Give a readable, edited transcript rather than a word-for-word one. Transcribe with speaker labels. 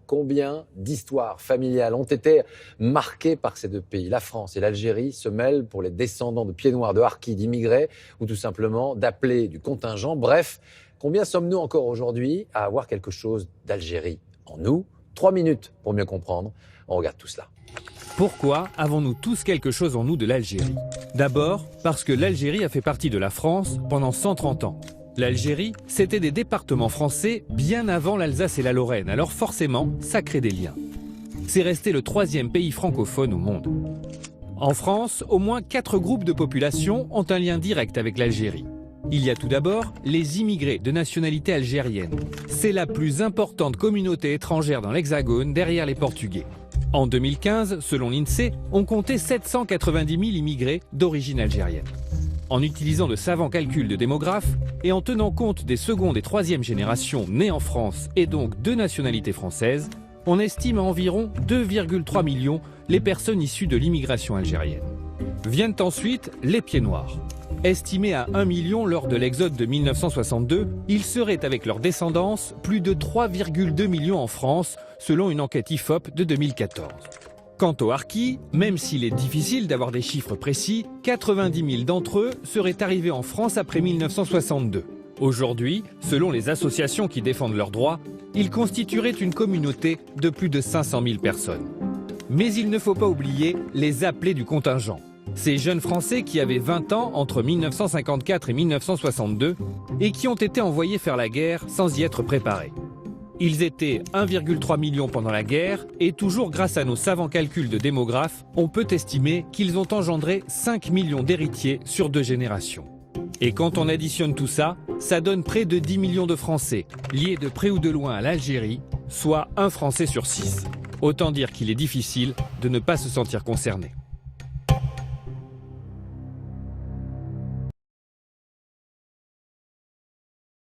Speaker 1: Combien d'histoires familiales ont été marquées par ces deux pays? La France et l'Algérie se mêlent pour les descendants de pieds noirs, de harkis, d'immigrés ou tout simplement d'appelés du contingent. Bref, combien sommes-nous encore aujourd'hui à avoir quelque chose d'Algérie en nous? 3 minutes pour mieux comprendre. On regarde tout cela.
Speaker 2: Pourquoi avons-nous tous quelque chose en nous de l'Algérie? D'abord, parce que l'Algérie a fait partie de la France pendant 130 ans. L'Algérie, c'était des départements français bien avant l'Alsace et la Lorraine, alors forcément, ça crée des liens. C'est resté le 3e pays francophone au monde. En France, au moins 4 groupes de population ont un lien direct avec l'Algérie. Il y a tout d'abord les immigrés de nationalité algérienne. C'est la plus importante communauté étrangère dans l'Hexagone derrière les Portugais. En 2015, selon l'INSEE, on comptait 790 000 immigrés d'origine algérienne. En utilisant de savants calculs de démographes et en tenant compte des seconde et troisième générations nées en France et donc de nationalité française, on estime à environ 2,3 millions les personnes issues de l'immigration algérienne. Viennent ensuite les pieds noirs. Estimés à 1 million lors de l'exode de 1962, ils seraient avec leur descendance plus de 3,2 millions en France, selon une enquête IFOP de 2014. Quant aux harkis, même s'il est difficile d'avoir des chiffres précis, 90 000 d'entre eux seraient arrivés en France après 1962. Aujourd'hui, selon les associations qui défendent leurs droits, ils constitueraient une communauté de plus de 500 000 personnes. Mais il ne faut pas oublier les appelés du contingent. Ces jeunes Français qui avaient 20 ans entre 1954 et 1962 et qui ont été envoyés faire la guerre sans y être préparés. Ils étaient 1,3 million pendant la guerre et toujours grâce à nos savants calculs de démographes, on peut estimer qu'ils ont engendré 5 millions d'héritiers sur 2 générations. Et quand on additionne tout ça, ça donne près de 10 millions de Français, liés de près ou de loin à l'Algérie, soit un Français sur 6. Autant dire qu'il est difficile de ne pas se sentir concerné.